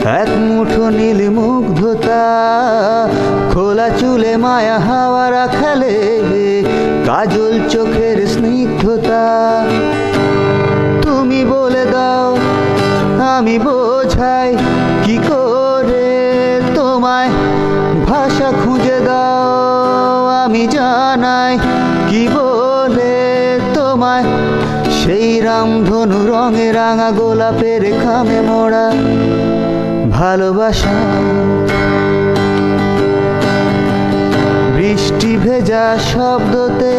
এক মুঠো নীল মুগ্ধতা, খোলা চুলে মায়া হাওয়ারা খেলে, কাজল চোখের স্নিগ্ধতা। তুমি বলে দাও আমি বোঝাই কি করে তোমায়, ভাষা খুঁজে দাও আমি জানাই কি বলে তোমায়। সেই রামধনু রঙে রাঙা গোলাপের খামে মোড়া ভালোবাসা, বৃষ্টি ভেজা শব্দতে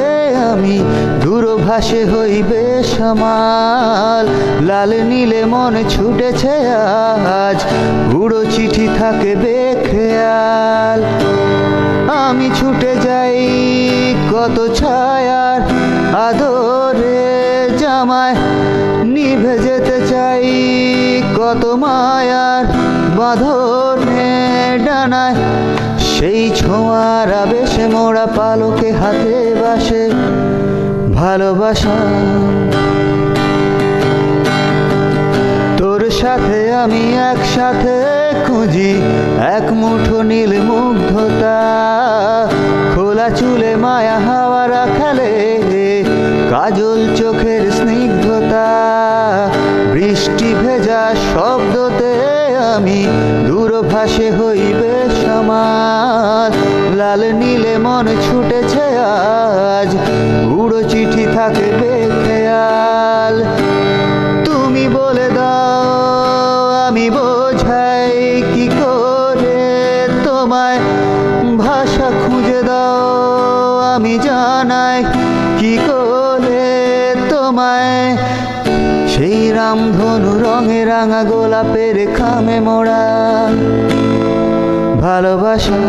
আমি দূরভাষে হই বেসামাল। লাল নীলে মন ছুটেছে আজ, উড়ো চিঠি থাকে বেখেয়াল। আমি ছুটে যাই কত ছায়ার আদরে জামায়, নিভে যেতে চাই কত মায়ার বাঁধনে ডানায়। সেই ছোঁয়ার আবেশে মোড়া পালকে হাতে বাসে ভালোবাসা। তোর সাথে আমি একসাথে খুঁজি এক মুঠো নীল মুগ্ধতা, খোলা চুলে মায়া হাওয়ারা খেলে, কাজল চোখের স্নিগ্ধতা। বৃষ্টি ভেজা শব্দতে আমি দূরভাষে হই বেসামাল। লাল নীলে মন ছুটেছে আজ, উড়ো চিঠি থাকে বেখেয়াল। তুমি বলে দাও আমি বোঝাই কি করে তোমায়, ভাষা খুঁজে দাও আমি জানাই কি করে তোমায়। সেই রামধনু রঙে রাঙা গোলাপের খামে মোড়া ভালোবাসা।